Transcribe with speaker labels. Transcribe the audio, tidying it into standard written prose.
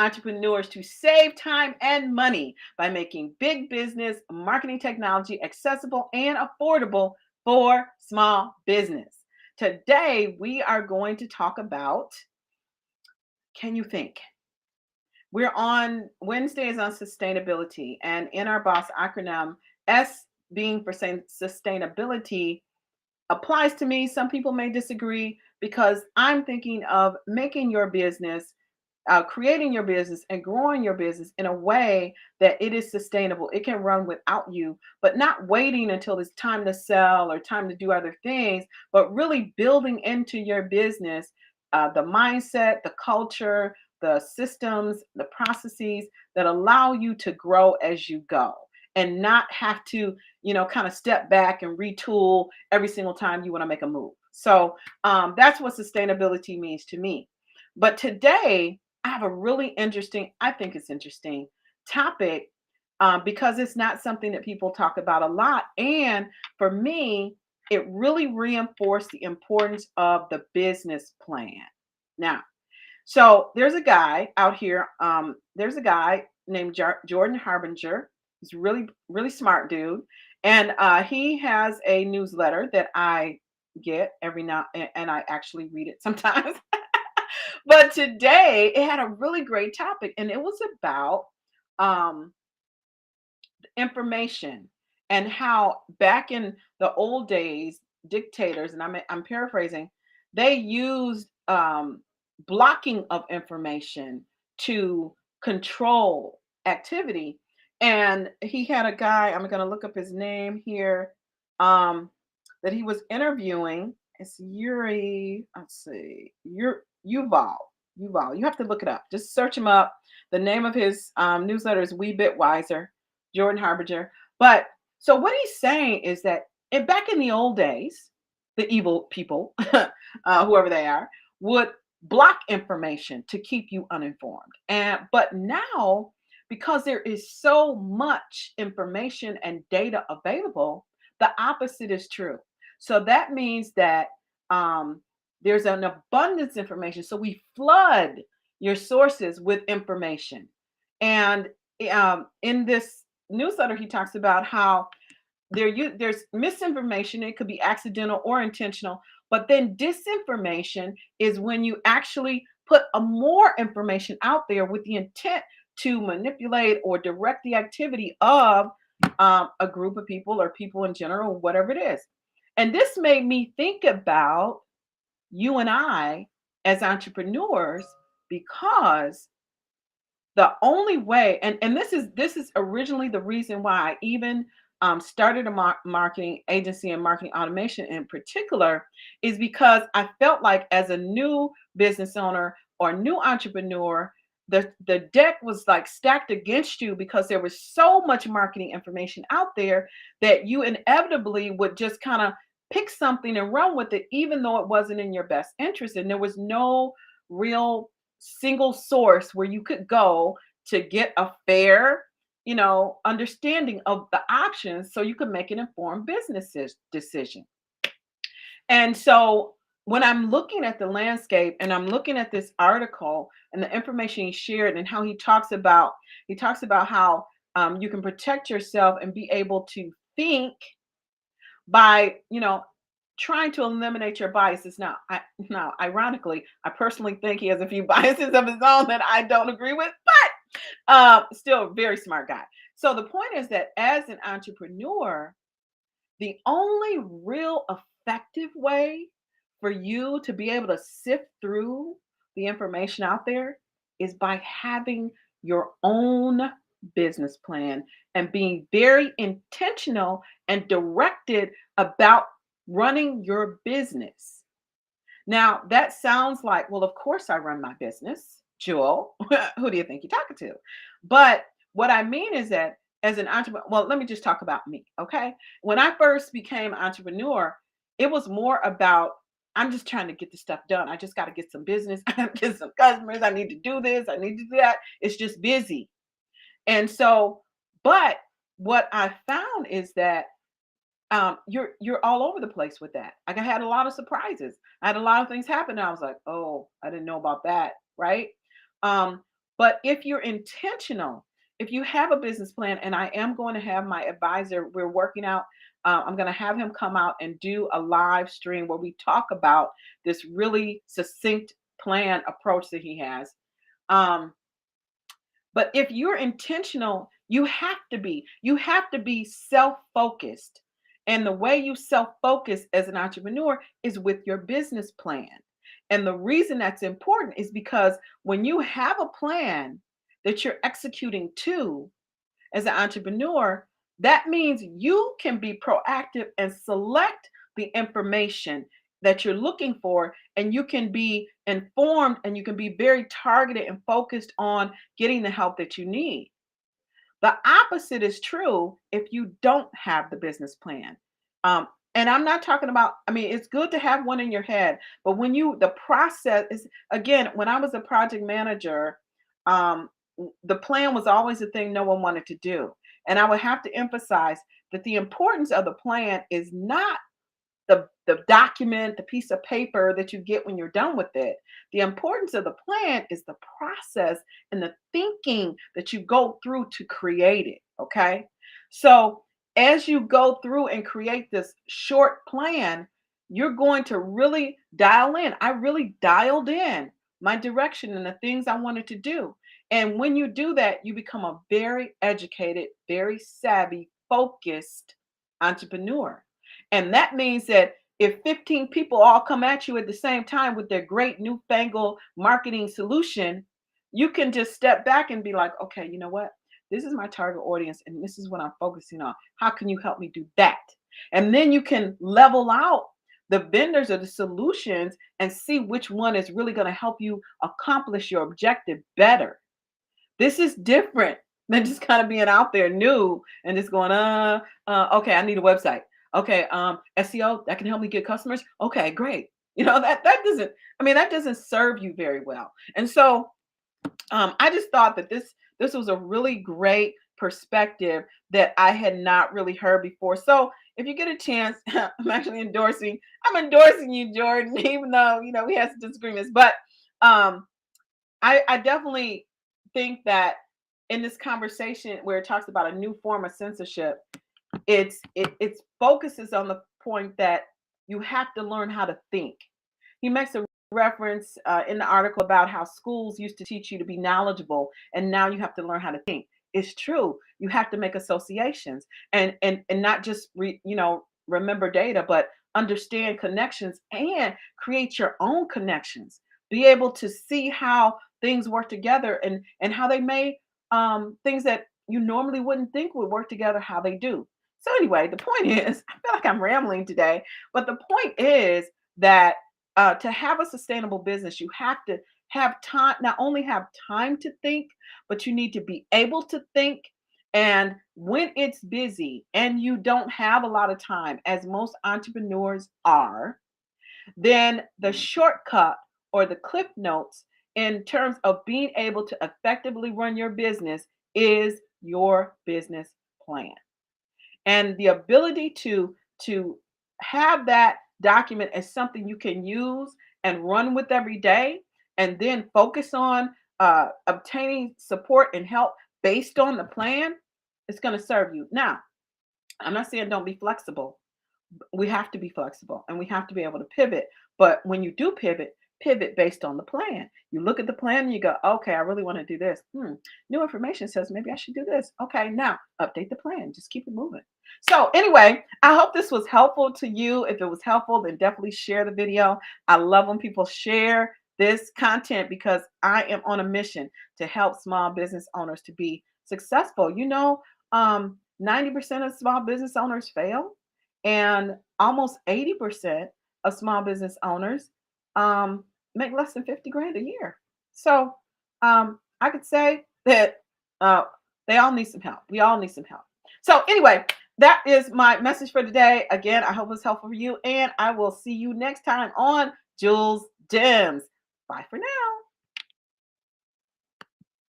Speaker 1: entrepreneurs to save time and money by making big business marketing technology accessible and affordable for small business. Today, we are going to talk about, can you think? We're on Wednesdays on sustainability, and in our boss acronym, S being for sustainability applies to me. Some people may disagree because I'm thinking of making your business, creating your business, and growing your business in a way that it is sustainable. It can run without you, but not waiting until it's time to sell or time to do other things, but really building into your business the mindset, the culture, the systems, the processes that allow you to grow as you go and not have to, kind of step back and retool every single time you want to make a move. So that's what sustainability means to me. But today, I have a really interesting, I think it's interesting topic because it's not something that people talk about a lot. And for me, it really reinforced the importance of the business plan. Now, so there's a guy out here. There's a guy named Jordan Harbinger. He's really, really smart dude, and he has a newsletter that I get every now and I actually read it sometimes. But today it had a really great topic, and it was about um, information and how back in the old days, dictators, and I'm paraphrasing, they used blocking of information to control activity. And he had a guy, I'm going to look up his name here, um, that he was interviewing. It's Yuri, let's see, Yuval. Yuval. You have to look it up. Just search him up. The name of his newsletter is We Bit Wiser, Jordan Harbinger. But so what he's saying is that back in the old days, the evil people, whoever they are, would block information to keep you uninformed. And but now, because there is so much information and data available, the opposite is true. So that means that um, there's an abundance of information. So we flood your sources with information. And in this newsletter, he talks about how there's misinformation. It could be accidental or intentional, but then disinformation is when you actually put a more information out there with the intent to manipulate or direct the activity of a group of people or people in general, whatever it is. And this made me think about you and I as entrepreneurs because the only way, and this is originally the reason why I even started a marketing agency and marketing automation in particular, is because I felt like as a new business owner or new entrepreneur, the deck was like stacked against you because there was so much marketing information out there that you inevitably would just kind of pick something and run with it, even though it wasn't in your best interest. And there was no real single source where you could go to get a fair, understanding of the options so you could make an informed business decision. And so when I'm looking at the landscape and I'm looking at this article and the information he shared and how he talks about how you can protect yourself and be able to think by trying to eliminate your biases. Now ironically, I personally think he has a few biases of his own that I don't agree with, but still a very smart guy. So the point is that as an entrepreneur, the only real effective way for you to be able to sift through the information out there is by having your own business plan and being very intentional and directed about running your business. Now, that sounds like, well, of course I run my business, Jewel. Who do you think you're talking to? But what I mean is that as an entrepreneur, well, let me just talk about me, okay? When I first became an entrepreneur, it was more about I'm just trying to get the stuff done. I just got to get some business, I got to get some customers. I need to do this, I need to do that. It's just busy. And so, but what I found is that you're all over the place with that. Like I had a lot of surprises. I had a lot of things happen. And I was like, oh, I didn't know about that, right? Um, But if you're intentional, if you have a business plan, and I am going to have my advisor, we're working out, I'm going to have him come out and do a live stream where we talk about this really succinct plan approach that he has. Um, but if you're intentional, you have to be self-focused. And the way you self-focus as an entrepreneur is with your business plan. And the reason that's important is because when you have a plan that you're executing to as an entrepreneur, that means you can be proactive and select the information that you're looking for, and you can be informed and you can be very targeted and focused on getting the help that you need. The opposite is true if you don't have the business plan. Um, and I'm not talking about, I mean, it's good to have one in your head, but when the process is, again, when I was a project manager, um, the plan was always the thing no one wanted to do. And I would have to emphasize that the importance of the plan is not the document, the piece of paper that you get when you're done with it. The importance of the plan is the process and the thinking that you go through to create it. Okay. So as you go through and create this short plan, you're going to really dial in. I really dialed in my direction and the things I wanted to do. And when you do that, you become a very educated, very savvy, focused entrepreneur. And that means that if 15 people all come at you at the same time with their great newfangled marketing solution, you can just step back and be like, okay, you know what? This is my target audience and this is what I'm focusing on. How can you help me do that? And then you can level out the vendors or the solutions and see which one is really going to help you accomplish your objective better. This is different than just kind of being out there new and just going, okay, I need a website. Okay, SEO that can help me get customers. Okay, great. You know that doesn't. I mean, that doesn't serve you very well. And so, I just thought that this was a really great perspective that I had not really heard before. So, if you get a chance, I'm actually endorsing. I'm endorsing you, Jordan, even though we had some disagreements. But I definitely think that in this conversation where it talks about a new form of censorship, it focuses on the point that you have to learn how to think. He makes a reference in the article about how schools used to teach you to be knowledgeable, and now you have to learn how to think. It's true. You have to make associations and not just remember data, but understand connections and create your own connections. Be able to see how things work together and how they may things that you normally wouldn't think would work together, how they do. So anyway, the point is, I feel like I'm rambling today, but the point is that to have a sustainable business, you have to have time, not only have time to think, but you need to be able to think. And when it's busy and you don't have a lot of time, as most entrepreneurs are, then the shortcut or the cliff notes in terms of being able to effectively run your business is your business plan. And the ability to have that document as something you can use and run with every day, and then focus on obtaining support and help based on the plan, it's going to serve you. Now, I'm not saying don't be flexible. We have to be flexible and we have to be able to pivot. But when you do pivot, pivot based on the plan. You look at the plan and you go, okay, I really want to do this. New information says maybe I should do this. Okay, now update the plan. Just keep it moving. So anyway, I hope this was helpful to you. If it was helpful, then definitely share the video. I love when people share this content because I am on a mission to help small business owners to be successful. 90% of small business owners fail, and almost 80% of small business owners make less than 50 grand a year. So I could say that they all need some help. We all need some help. So anyway, that is my message for today. Again, I hope it's helpful for you, and I will see you next time on Jules Gems. Bye for now.